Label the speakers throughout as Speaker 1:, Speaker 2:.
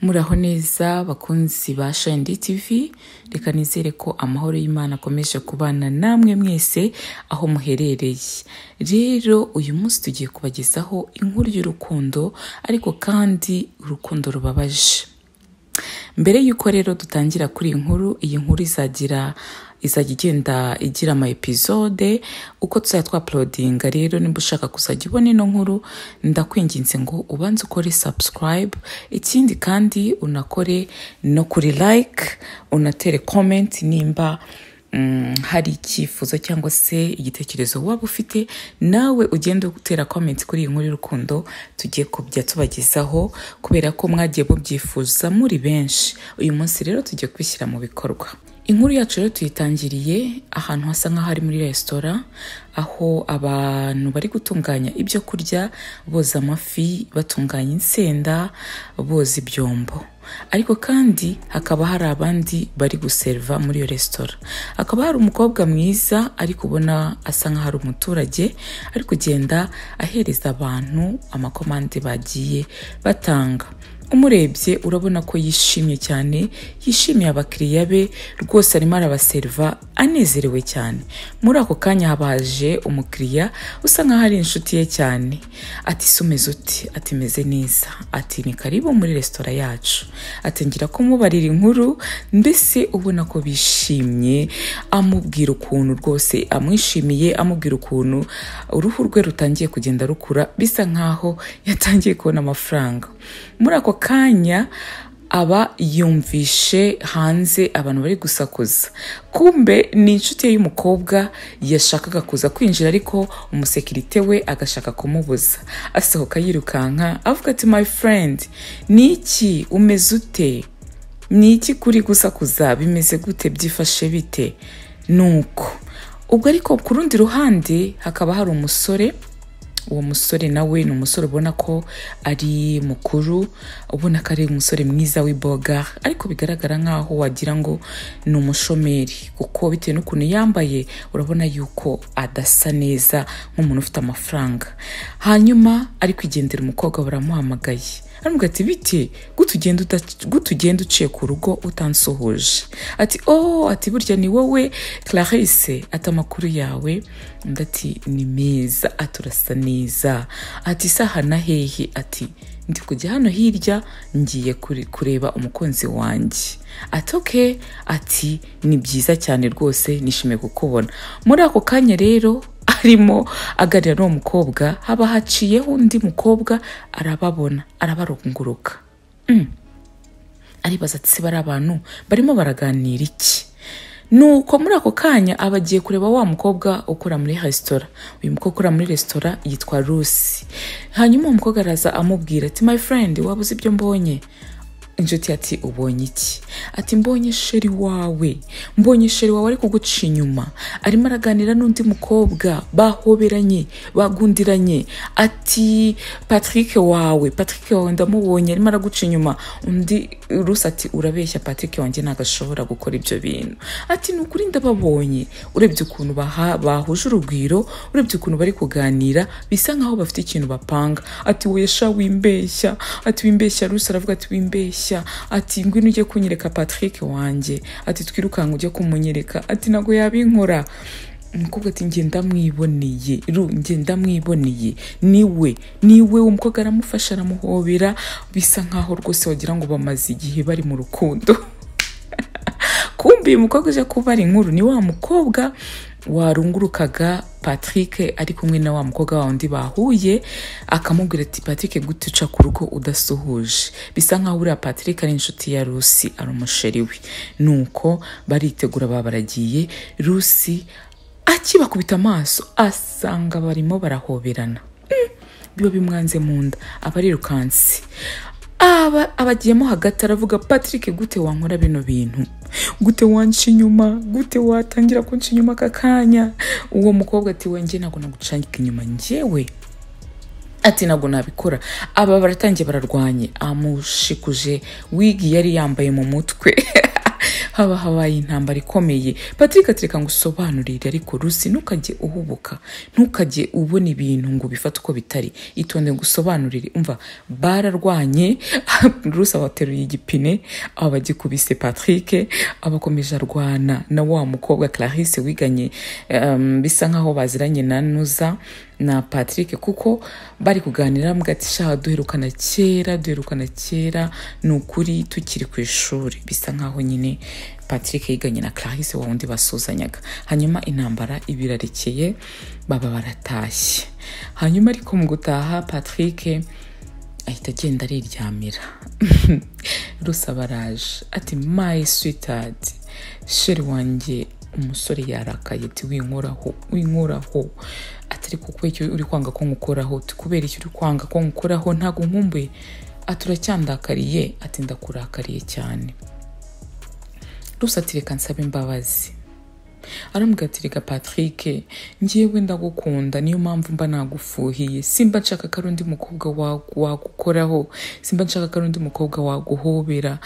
Speaker 1: Muraho neza bakunzi ba Shine TV, reka nizere ko amahoro y'Imana akomeje kubana namwe mwese aho muherereye. Rero uyu munsi tugiye kubagezaho inkuru y'urukundo, ariko kandi urukundo rubabaje. Mbere yuko rero dutangira kuri iyi nkuru izajya igenda igira ama episode uko tuzajya twa-uploadinga. Rero nimba ushaka kuzajya ubona ino nkuru, ndakwinginze ngo ubanze ukore subscribe, ikindi kandi unakore no kuri like, unatere comment nimba hari icyifuzo cyangwa se igitekerezo waba ufite, nawe ugenda gutera comment kuri iyi nkuru y'urukundo tugiye kubya tubagezaho, kubera ko mwagiye mubyifuza muri benshi. Uyu munsi rero tugiye kubishyira mu bikorwa. Inkuru yacu rero tuyitangiriye ahantu hasa nk'aho ari muri resitora, aho abantu bari gutunganya ibyo kurya, boza amafi, batunganya insenda, boza ibyombo. Ariko kandi hakaba hari abandi bari guserva muri iyo resitora. Hakaba hari umukobwa mwiza ariko ubona asa nk'aho ari umuturage, ari kugenda ahereza abantu amakomande bagiye batanga. Umurebye urabona ko yishimye cyane, yishimiye abakiriya be, rwose arimo arabaserva anezerewe cyane. Muri ako kanya habaje umukiriya usa nk'aho ari inshuti ye cyane. Ati "Sumeze uti?" Ati "Meze neza." Ati "Ni karibu muri resitora yacu." Atangira kumubarira inkuru, mbese ubona ko bishimye, amubwira ukuntu rwose amwishimiye, amubwira ukuntu uruhu rwe rutangiye kugenda rukura, bisa nk'aho yatangiye kubona amafaranga. Muri ako kanya aba yumvishe hanze abantu bari gusakuza. Kumbe ni inshuti ye y'umukobwa yashakaga kuza kwinjira, ariko umusekirite we agashaka kumubuza. Asohoka yirukanka avuga ati "My friend, niki umeze ute? Niki kuri gusakuza? Bimeze gute? Byifashe bite?" Nuko ubwo ariko ku rundi ruhande hakaba hari umusore. Uwo musore nawe ni umusore ubona ko ari mukuru, ubona ko ari umusore mwiza w'iboga, ariko bigaragara nk'aho wagira ngo ni umushomeri, kuko bitewe n'ukuntu yambaye urabona yuko adasa neza nk'umuntu ufite amafaranga. Hanyuma ari kwigendera, umukobwa baramuhamagaye, aramubwira ati "Bite gutugenda uciye ku rugo utansuhuje?" Ati "Oh," ati "Burya ni wowe Clarisse?" Ati "Amakuru yawe?" Ati "Ni meza." Ati "Urasa neza." Ati "Saha na hehe?" Ati "Ndi kujya hano hirya, ngiye kureba umukunzi wanjye." Ati "Okay." Ati "Ni byiza cyane rwose, nishimiye kukubona." Muri ako kanya rero arimo aganira n'uwo mukobwa, haba haciyeho undi mukobwa, arababona, arabarunguruka. Aribaza ati "Se bari abantu barimo baraganira iki?" Nuko muri ako kanya abagiye kureba wa mukobwa ukora muri resitora. Uyu mukobwa ukora muri resitora yitwa Rusi. Hanyuma uwo mukobwa araza amubwira ati "My friend, wabuze ibyo mbonye?" Inshuti ati "Ubonye iki?" Ati "Mbonye sheri wawe. Mbonye sheri wawe ari kuguca inyuma, arimo araganira n'undi mukobwa, bahoberanye, bagundiranye." Ati Patrick wawe ndamubonye arimo araguca inyuma." Undi Rusi ati "Urabeshya, Patrick wanjye ntabwo ashobora gukora ibyo bintu." Ati "Nukuri ndababonye, urebye ukuntu bahuje urugwiro, urebye ukuntu bari kuganira, bisa nkaho bafite ikintu bapanga." Ati "Wowe sha wimbeshya." Ati "Wimbeshya." Rusi aravuga ati "Wimbeshya." Ati "Ngwino ujye kunyereka Patrick wanjye." Ati "Twirukanka ujye kumunyereka." Ati "Ntabwo yabinkora." Umukobwa ati "Njye ndamwiboneye, niwe." Umukobwa aramufasha, aramuhobera, bisa nkaho rwose wagira ngo bamaze igihe bari mu rukundo. Kumbi umukobwa uje kubara inkuru ni wa mukobwa warungurukaga Patrick ari kumwe na wa mukobwa wundi bahuye, akamubwira ati "Patrick gute uca ku rugo udasuhuje?" Bisa nkaho uriya Patrick ari inshuti ya Rusi, ari umusheri we. Nuko baritegura, baragiye. Rusi akibakubita amaso asanga barimo barahoberana, biba bimwanze mu nda, abarirukansi. Abagiyemo hagati aravuga "Patrick, gute wankora bino bintu? Gute wanca inyuma? Gute watangira kunca inyuma aka kanya?" Uwo mukobwa ati "Wenjye ntabwo nagucanga inyuma njyewe." Ati "Ntabwo nabikora." Aba baratangiye bararwanye, amushikuje wigi yari yambaye mu mutwe. haba habaye intambara ikomeye. Patrick atereka ngo usobanurire, ariko Rusi ntukajye uhubuka, ntukajye ubona ibintu ngo bifate uko bitari, itonde ngo usobanurire. Umva, bararwanye. Rusi abateruye igipine, abagikubise Patrick, abakomeje arwana na wa mukobwa Clarisse wiganye, bisa nkaho baziranye na Nuza na Patrick, kuko bari kuganira mugati shaha duherukana kera nukuri tukiri ku ishuri. Bisa nkaho nyine Patrick yiganye na Clarisse wa wundi basuzanyaga. Hanyuma intambara ibirarekeye, baba baratashye. Hanyuma ariko mu gutaha Patrick ahita agenda ariryamira. Rusa baraje ati my sweetheart, sheri wanjye umusore yarakaye, ati winkoraho. Atari kuko icyo uri kwanga ko ngukoraho, kubera icyo uri kwanga ko ngukoraho ntago nkumbuye. Aturacyandakariye, ati ndakurakariye cyane. Rusa ati reka nsabe imbabazi. Aramubwira ati reka Patrick, njyewe ndagukunda, niyo mpamvu mba nagufuhiye. Simba nshaka ko undi mukobwa wagukoraho, simba nshaka ko undi mukobwa waguhobera.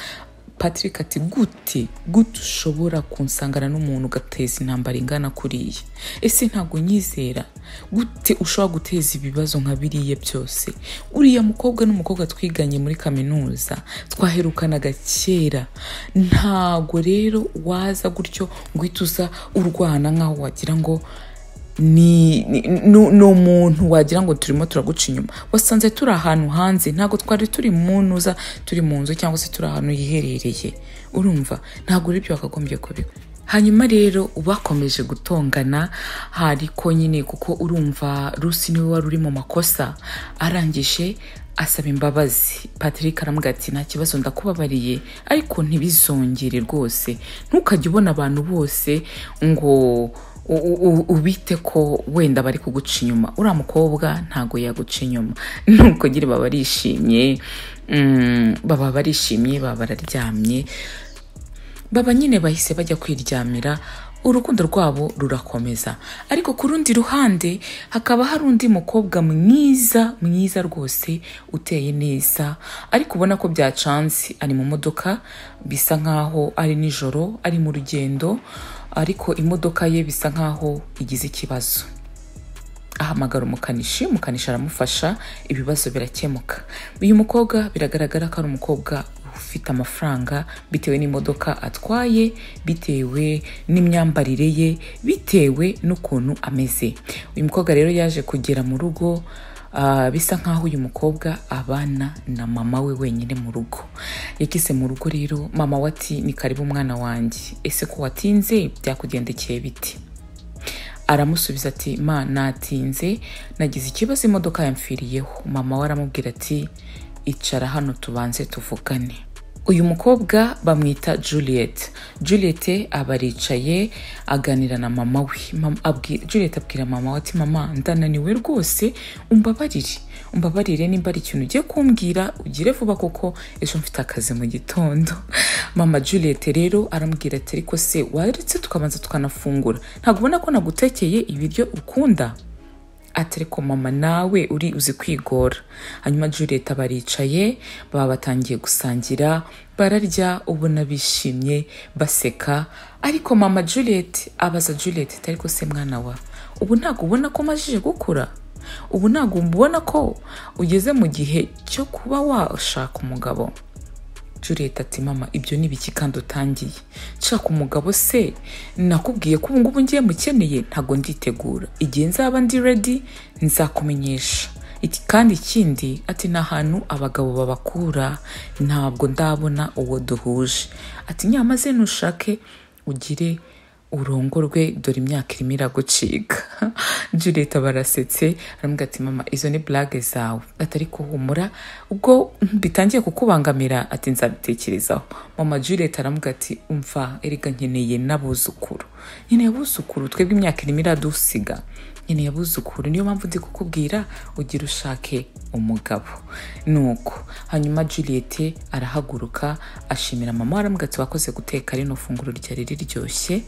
Speaker 1: Patrick ati gute ushobora kunsangana n'umuntu ugateza intambara ingana kuriya? Ese ntago nyizera? Gute ushobora guteza ibibazo nka biriye byose? Uriya mukobwa n'umukobwa twiganye muri kaminuza, twaherukanaga kera. Ntago rero waza gutyo ngwituza urwana nkaho wagira ngo no muntu wagira ngo turimo turaguca inyuma. Wasanze turi ahantu hanze, ntago twari turi mu ntuza, turi mu nzu cyangwa se turi ahantu yiherereye. Urumva, ntago rero bakagombye kubiko. Hanyuma rero ubakomeje gutongana, hariko nyine kuko urumva Rusi niwe wari uri mu makosa. Arangije asaba imbabazi. Patrick aramubwira ati nta kibazo ndakubabariye, ariko ntibizongere rwose. Ntukajye ubona abantu bose ngo ubite ko wenda bari kuguca inyuma. Uriya mukobwa ntago yaguca inyuma. Nuko gira baba barishimye, baba bararyamye. Baba nyine bahise bajya kwiryamira, urukundo rwabo rurakomeza. Ariko ku rundi ruhande hakaba hari undi mukobwa mwiza rwose, uteye neza, ariko ubona ko byacanze. Ari mu modoka, bisa nkaho ari nijoro, ari mu rugendo, ariko imodoka ye bisa nkaho igize ikibazo. Ahamagara umukanishi aramufasha, ibibazo birakemuka. Uyu mukobwa biragaragara ko ari umukobwa ufite amafaranga, bitewe n'imodoka atwaye, bitewe n'imyambarire ye, bitewe n'ukuntu ameze. Uyu mukobwa rero yaje kugera mu rugo, bisa nkaho uyu mukobwa abana na mama we wenyine mu rugo. Yagise mu rugo rero, mama we ati ni karibu umwana wanjye, ese ko watinze byakugendekeye biti? Aramusubiza ati ma natinze, nagize ikibazo imodoka yamfiriyeho. Mama we aramubwira ati icara hano tubanze tuvugane. Uyu mukobwa bamwita Juliet abaricaye aganira na mama we. Juliet abwira mama we ati mama ndananiwe rwose, umbabarire nimba ari ikintu ugiye kumbwira ugire vuba kuko ejo mfite akazi mu gitondo. Mama Juliet rero aramubwira ati ariko se waretse tukabanza tukanafungura, ntago ubona ko nagutekeye ibiryo ukunda? Atereko mama nawe uri uzi kwigora. Hanyuma Juliet baricaye, baba batangiye gusangira, bararya, ubona bishimye baseka. Ariko mama Juliet abaza Juliet ariko se mwana wa, ubu ntago ubona ko majije gukura? Ubu ntago ubona ko ugeze mu gihe cyo kuba washaka umugabo? Juliet ati mama ibyo ni biki kandi utangiye? Nshaka umugabo se? Nakubwiye ko ubu ngubu ngiye mukeneye, ntago nditegura. Igihe nzaba ndi ready nzakumenyesha. Kandi ikindi ati nta hantu abagabo babakura, ntabwo ndabona uwo duhuje. Ati nyamaze nushake ugire urongorwe, dore imyaka irimo iragucika. Juliet barasetse, aramubwira ati mama izo ni blague zawe, atari kuhumura, ubwo bitangiye kukubangamira ati nzabitekerezaho. Mama Juliet aramubwira ati umva erega nkeneye n'abuzukuru, twebwe imyaka irimo iradusiga, nyine yabuzukuru, niyo mpamvu ndi kukubwira ugira ushake umugabo. Nuko hanyuma Juliet arahaguruka ashimira mama, aramubwira ati wakoze guteka rino funguro ryari riryoshye.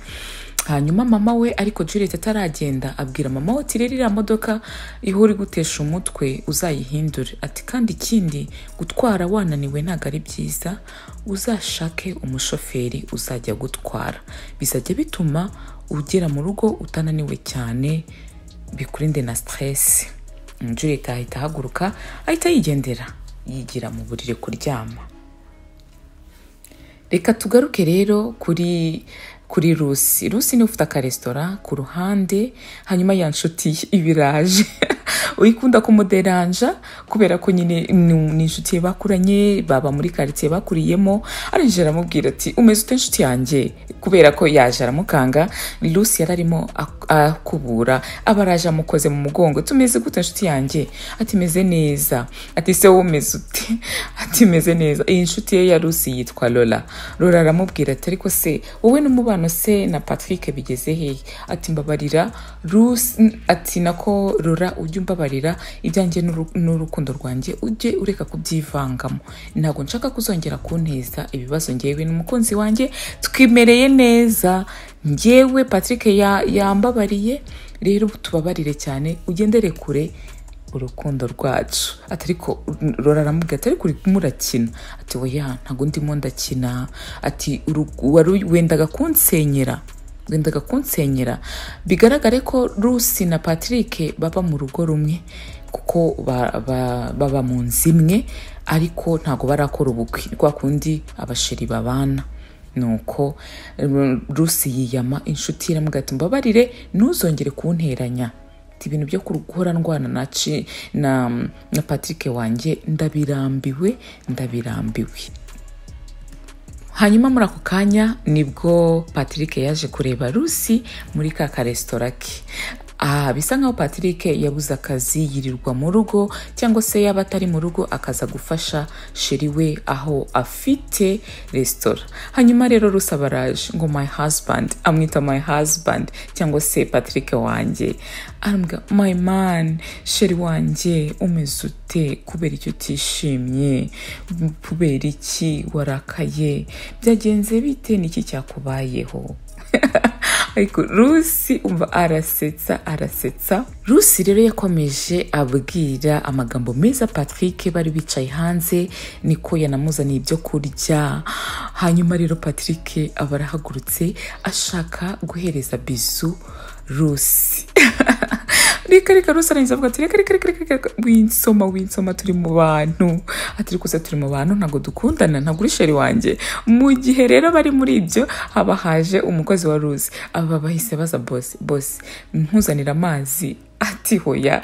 Speaker 1: Hanyuma mama we, ariko Juliet ataragenda, abwira mama we ati rero iriya modoka ihuri gutesha umutwe uzayihindure, ati kandi ikindi gutwara wananiwe ntago ari byiza, uzashake umushoferi uzajya gutwara, bizajya bituma ugera mu rugo utananiwe cyane, bikurinde na stress. Juliet ahita ahaguruka ahita yigendera yigira mu buriri kuryama. Reka tugaruke rero kuri Rusi ni ufite akaresitora ku ruhande, hanyuma ya nshuti ibiraje uyikunda kumuderanja kubera ko nyine ni inshuti bakuranye, baba muri quartier bakuriyemo. Arinjira aramubwira ati umeze ute inshuti yanjye, kubera ko yaje aramukanga. Lucy yararimo akubura, abaraje amukoze mu mugongo, tumeze gute inshuti yanjye, ati meze neza. Ati se wowe umeze ute, ati meze neza. Iyi inshuti ye ya Lucy yitwa Lola. Lola aramubwira ati ariko se wowe n'umubano se na Patrick bigeze hehe, ati mbabarira Lucy, ati nako Lola ujye mbabarira ibyanjye n'urukundo rwanjye ujye ureka kubyivangamo, ntago nshaka kuzongera kunteza ibibazo ngewe n'umukunzi wanjye twimereye neza, ngewe Patrick yambabariye, rero tubabarire cyane ugendere kure urukundo rwacu. Atariko Lola aramubwira ati ariko murakina, ati oya ntago ndimo ndakina, ati wendaga kunsenyera. Bigaragare ko Lucy na Patrick baba mu rugo rumwe kuko baba mu nzu imwe, ariko ntago barakora ubukwe kwa kundi abasheri babana. Nuko Lucy yiyama inshuti iramubwira ati mbabarire ntuzongere kunteranya, ibintu byo guhora ndwana na Patrick wanjye ndabirambiwe. Hanyuma muri ako kanya nibwo Patrick yaje kureba Lucy muri ka resitora ke. Bisa nkaho Patrick yabuze akazi, yirirwa mu rugo, cyangwa se yaba atari mu rugo akaza gufasha sheri we aho afite resitora. Hanyuma rero Lucy abaraje ngo my husband, amwita my husband cyangwa se Patrick wanjye, arambwira my man, sheri wanjye umeze ute, kubera icyo utishimye, kubera iki warakaye, byagenze bite, niki cyakubayeho? Ariko Lucy umva arasetsa. Lucy rero yakomeje abwira amagambo meza Patrick, bari bicaye hanze, niko yanamuzaniye ibyo kurya. Hanyuma rero Patrick abarahagurutse ashaka guhereza bizu Lucy. Reka Lucy arangiza avuga ati reka winsoma turi mu bantu, ati kuza turi mu bantu ntago dukundana, ntago uri sheri wanjye. Mu gihe rero bari muri ibyo haba haje umukozi wa Lucy, aba bahise baza boss mpuzanira amazi, ati hoya.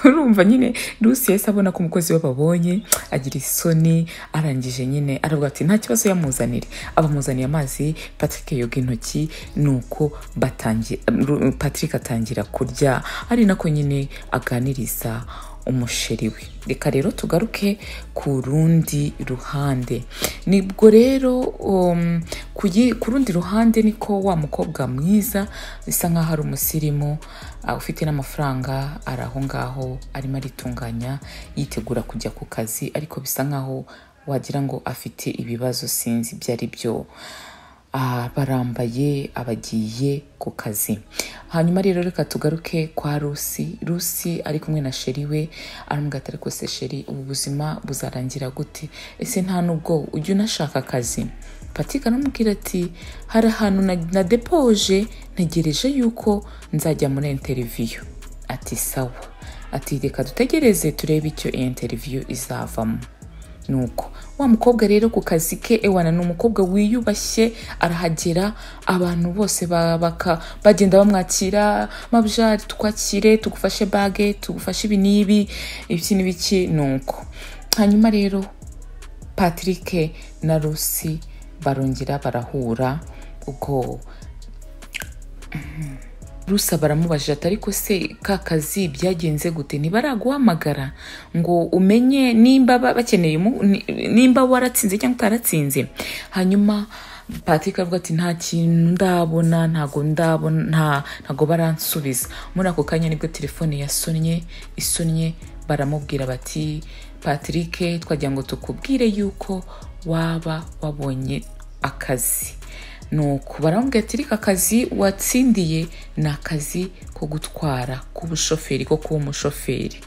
Speaker 1: Urumva nyine Lucy yahise abona ko umukozi we babonye, agira isoni, arangije nyine aravuga ati nta kibazo yamuzanire, abamuzaniye amazi. Patrick yoga intoki, nuko Patrick atangira kurya, ari nako nyine aganiriza umusheri we. Reka rero tugaruke ku rundi ruhande. Nibwo rero ku rundi ruhande niko wa mukobwa mwiza bisa nkaho ari umusirimu, ufite n'amafaranga, ari aho ngaho arimo aritunganya yitegura kujya ku kazi, ariko bisa nkaho wagira ngo afite ibibazo, sinzi ibyo ari byo. Barambaye abagiye ku kazi. Hanyuma rero reka tugaruke kwa Lucy ari kumwe na sheri we, aramubwira ati ariko se sheri, ubu buzima buzarangira gute, ese nta nubwo ujya unashaka akazi? Patrick aramubwira ati hari ahantu na depoje, ntegereje yuko nzajya muri interview. Ati sawa, ati reka dutegereze turebe icyo interview izavamo. Nuko wa mukobwa rero ku kazi ke, ewana n'umukobwa wiyubashye, arahagera abantu bose bagenda bamwakira, mabjari tukwakire, tugufashe bage, tugufashe ibinibi, ibiki n'ibiki. Nuko hanyuma rero Patrick na Lucy barongera barahura. Ubwo Lucy baramubajije ati ariko se ka kazi byagenze gute, ntibaraguhamagara ngo umenye nimba bakeneye nimba waratsinze cyangwa utaratsinze? Hanyuma Patrick avuga ati nta kintu ndabona, ntago baransubiza. Muri ako kanya nibwo telefone isonnye baramubwira bati Patrick twagira ngo tukubwire yuko waba wabonye akazi. Nuko baramubwira ati rika akazi watsindiye ni akazi ko gutwara k'ubushoferi, ko kuba umushoferi.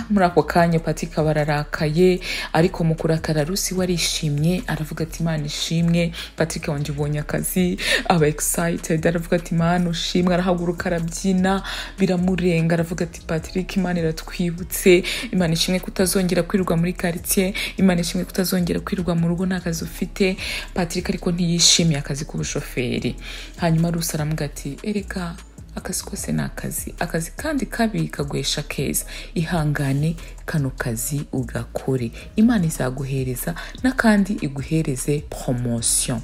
Speaker 1: Muri ako kanya Patrick bararakaye, ariko mu kurakara Rusi warishimye aravuga ati Imana ishimwe, Patrick wanje ubonye akazi. Aba excited aravuga ati Imana ushimwe, arahaguruka arabyina biramurenga, aravuga ati Patrick Imana iratwibutse, Imana ishimwe kutazongera kwirirwa muri quartier, Imana ishimwe kutazongera kwirirwa mu rugo nta kazi ufite. Patrick ariko ntiyishimiye akazi k'ubushoferi. Hanyuma Rusi aramuga ati ereka akazi kose ni akazi kandi kabi kagwesha keza, ihangane kano kazi ugakore, Imana izaguhereza n'akandi iguhereze promotion.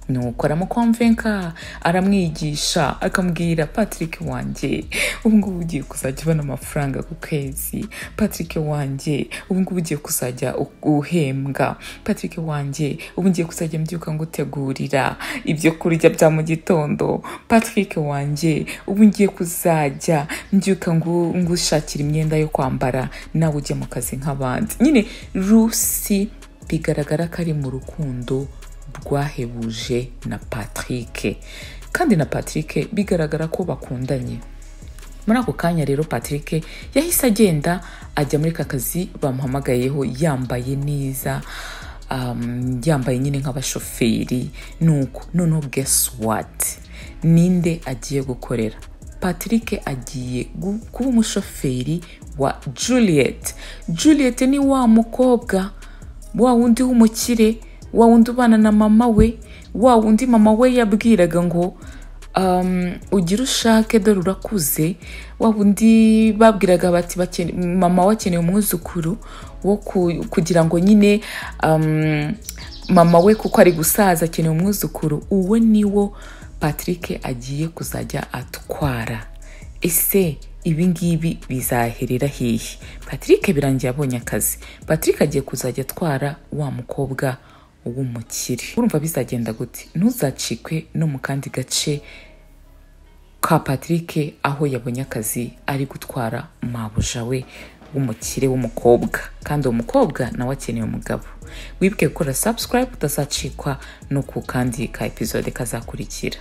Speaker 1: Nuko aramukonvenka, aramwigisha, akamubwira Patrick wanje ubu ngubu ugiye kuzajya ubona amafaranga ku kwezi, Patrick wanje ubu ngubu ugiye kuzajya uhembwa, Patrick wanje ubu ngiye kuzajya mbyuka ngutegurira ibyo kurya bya mu gitondo, Patrick wanje ubu ngiye kuzajya mbyuka ngushakira imyenda yo kwambara, nawe ujye mu kazi nk'abandi. Nyine Rusi bigaragara ko ari mu rukundo rwahebuje na Patrick, kandi na Patrick bigaragara ko bakundanye. Muri ako kanya rero Patrick yahise agenda ajya muri kakazi bamuhamagayeho yambaye neza, yambaye nyine nk'abashoferi. Nuko noneho guess what, ninde agiye gukorera? Patrick agiye kuba umushoferi wa Juliet ni wa mukobwa wa wundi w'umukire, wa wundi ubana na mama we, wa wundi mama we yabwiraga ngo ugira ushake dore urakuze, wa wundi babwiraga bati mama wakeneye umwuzukuru wo kugira ngo nyine mama we kuko ari gusaza akeneye umwuzukuru. Uwo niwo Patrick agiye kuzajya atwara. Ese ibi ngibi bizaherera hehe? Patrick birangiye abonye akazi, Patrick agiye kuzajya atwara wa mukobwa w'umukire. Urumva bizagenda gute? Ntuzacikwe no mu kandi gace ka Patrick aho yabonye akazi ari gutwara mabuja we w'umukire w'umukobwa, kandi uwo mukobwa nawe akeneye umugabo. Wibuke gukora subscribe utazacikwa no ku kandi ka episode kazakurikira.